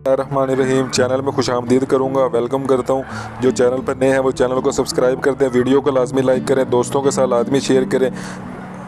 रहमानिर्रहीम। Channel में खुशामदीद करूँगा, welcome करता हूँ। जो चैनल पर नए हैं वो चैनल को सब्सक्राइब कर दें, वीडियो को लाजमी लाइक करें, दोस्तों के साथ लाजमी शेयर करें।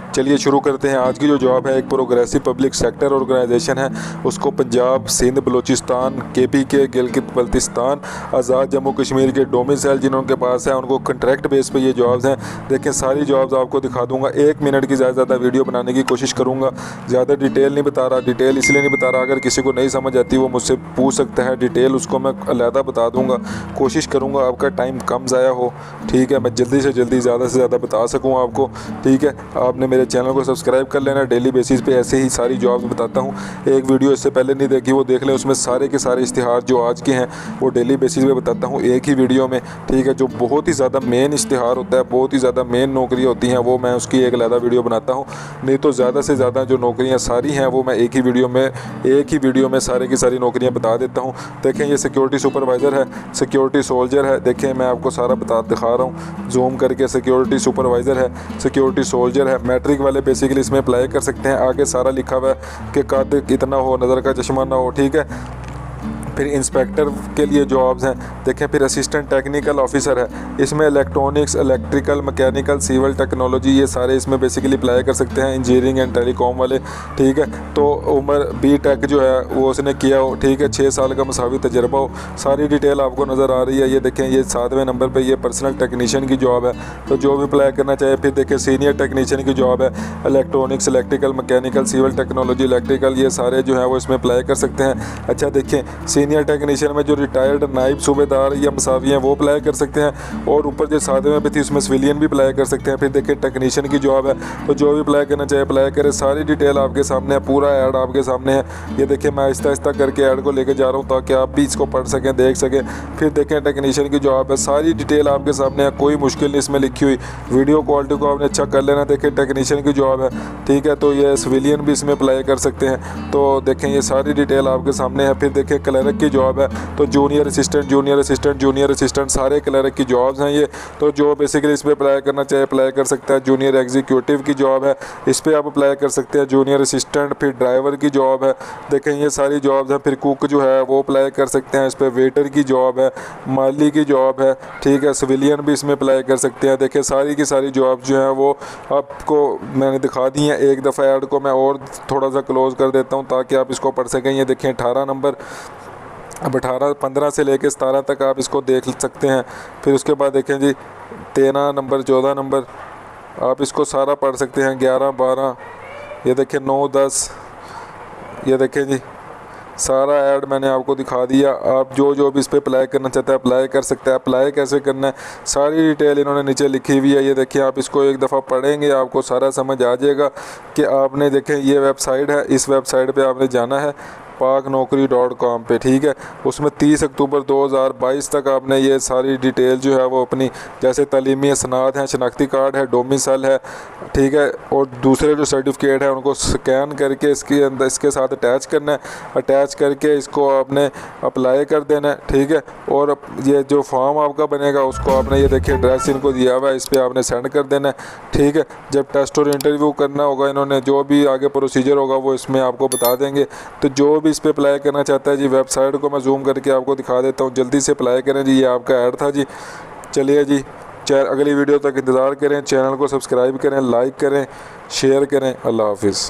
चलिए शुरू करते हैं। आज की जो जॉब है एक प्रोग्रेसिव पब्लिक सेक्टर ऑर्गेनाइजेशन है, उसको पंजाब, सिंध, बलूचिस्तान, KPK, गिलगित बल्तिस्तान, आज़ाद जम्मू कश्मीर के डोमिसाइल जिनके पास है उनको कॉन्ट्रैक्ट बेस पे ये जॉब्स हैं। देखें सारी जॉब्स आपको दिखा दूंगा। 1 मिनट की ज़्यादा वीडियो बनाने की कोशिश करूँगा, ज़्यादा डिटेल नहीं बता रहा। डिटेल इसलिए नहीं बता रहा, अगर किसी को नहीं समझ आती वो मुझसे पूछ सकता है, डिटेल उसको मैं अलहदा बता दूँगा। कोशिश करूँगा आपका टाइम कम ज़ाया हो, ठीक है, मैं जल्दी से जल्दी ज़्यादा से ज़्यादा बता सकूँ आपको, ठीक है। आपने मेरे चैनल को सब्सक्राइब कर लेना। डेली बेसिस पे ऐसे ही सारी जॉब्स बताता हूँ। एक वीडियो इससे पहले नहीं देखी वो देख लें, उसमें सारे के सारे इश्तिहार जो आज के हैं वो डेली बेसिस पे बताता हूँ एक ही वीडियो में, ठीक है। जो बहुत ही ज़्यादा मेन इश्तिहार होता है, बहुत ही ज़्यादा मेन नौकरियाँ होती हैं, वो मैं उसकी एक अलग वीडियो बनाता हूँ। नहीं तो ज़्यादा से ज़्यादा जो नौकरियाँ सारी हैं वो मैं एक ही वीडियो में सारे की सारी नौकरियाँ बता देता हूँ। देखें ये सिक्योरिटी सुपरवाइज़र है, सिक्योरिटी सोल्जर है। देखें मैं आपको सारा दिखा रहा हूँ जूम करके। सिक्योरिटी सुपरवाइज़र है, सिक्योरिटी सोल्जर है। मैट्रिक वाले बेसिकली इसमें अप्लाई कर सकते हैं। आगे सारा लिखा हुआ है कि काद इतना हो, नज़र का चश्मा ना हो, ठीक है। फिर इंस्पेक्टर के लिए जॉब्स हैं। देखें फिर असिस्टेंट टेक्निकल ऑफिसर है, इसमें electronics, electrical, mechanical, civil technology ये सारे इसमें बेसिकली अप्लाई कर सकते हैं। इंजीनियरिंग एंड टेलीकॉम वाले, ठीक है। तो उम्र BTech जो है वो उसने किया हो, ठीक है। 6 साल का मसावी तजर्बा हो। सारी डिटेल आपको नज़र आ रही है। ये देखें ये 7वें नंबर पर ये पर्सनल टेक्नीशियन की जॉब है, तो जो भी अप्लाई करना चाहे। फिर देखें सीनियर टेक्नीशियन की जॉब है, electronics, electrical, mechanical, civil technology, electrical ये सारे जो है वो इसमें अप्लाई कर सकते हैं। अच्छा देखें सीनियर टेक्नीशियन में जो रिटायर्ड नायब सूबेदार या मसावी हैं वो अप्लाई कर सकते हैं। और ऊपर जो 7वें पे थी उसमें सिविलियन भी अप्लाई कर सकते हैं। फिर देखिए टेक्नीशियन की जॉब है, तो जो भी अप्लाई करना चाहे अप्लाई करें। सारी डिटेल आपके सामने है, पूरा ऐड आपके सामने है। ये देखिए मैं आहिस्ता आहिस्ता करके ऐड को लेके जा रहा हूँ ताकि आप भी इसको पढ़ सकें, देख सकें। फिर देखें टेक्नीशियन की जॉब है, सारी डिटेल आपके सामने है, कोई मुश्किल नहीं इसमें लिखी हुई। वीडियो क्वालिटी को आपने अच्छा कर लेना। देखें टेक्नीशियन की जॉब है, ठीक है। तो ये सिविलियन भी इसमें अप्लाई कर सकते हैं। तो देखें ये सारी डिटेल आपके सामने है। फिर देखें क्लर्क की जॉब है, तो जूनियर असिस्टेंट सारे क्लर्क की जॉब्स हैं ये। तो जो बेसिकली इस पर अप्लाई करना चाहे अप्लाई कर सकता है। जूनियर एग्जीक्यूटिव की जॉब है, इस पर आप अप्लाई कर सकते हैं। जूनियर असिस्टेंट, फिर ड्राइवर की जॉब है, देखें ये सारी जॉब्स हैं। फिर कुक जो है वो अप्लाई कर सकते हैं। इस पर वेटर की जॉब है, माली की जॉब है, ठीक है। सिविलियन भी इसमें अप्लाई कर सकते हैं। देखें सारी की सारी जॉब जो है वो आपको मैंने दिखा दी हैं। एक दफ़ा ऐड को मैं और थोड़ा सा क्लोज़ कर देता हूँ ताकि आप इसको पढ़ सकें। ये देखें 18 नंबर, अब 15 से लेकर 17 तक आप इसको देख सकते हैं। फिर उसके बाद देखें जी 13 नंबर, 14 नंबर आप इसको सारा पढ़ सकते हैं। 11, 12, ये देखें 9, 10, ये देखें जी सारा ऐड मैंने आपको दिखा दिया। आप जो भी इस पर अप्लाई करना चाहते हैं अप्लाई कर सकते हैं। अप्लाई कैसे करना है सारी डिटेल इन्होंने नीचे लिखी हुई है। ये देखिए आप इसको एक दफ़ा पढ़ेंगे आपको सारा समझ आ जाएगा कि आपने देखें ये वेबसाइट है, इस वेबसाइट पे आपने जाना है paknokri.com पे, ठीक है। उसमें 30 अक्टूबर 2022 तक आपने ये सारी डिटेल जो है वो अपनी जैसे तलीमी सनाद हैं, शनाख्ती कार्ड है, डोमिसाइल है, ठीक है, और दूसरे जो सर्टिफिकेट है उनको स्कैन करके इसके अंदर इसके साथ अटैच करना है। अटैच करके इसको आपने अप्लाई कर देना है, ठीक है। और ये जो फॉर्म आपका बनेगा उसको आपने ये देखिए एड्रेस इनको दिया हुआ है, इस पर आपने सेंड कर देना है, ठीक है। जब टेस्ट और इंटरव्यू करना होगा इन्होंने जो भी आगे प्रोसीजर होगा वो इसमें आपको बता देंगे। तो जो इस पे अप्लाई करना चाहता है जी, वेबसाइट को मैं जूम करके आपको दिखा देता हूँ, जल्दी से अप्लाई करें जी। ये आपका ऐड था जी। चलिए जी अगली वीडियो तक इंतज़ार करें। चैनल को सब्सक्राइब करें, लाइक करें, शेयर करें। अल्लाह हाफिज़।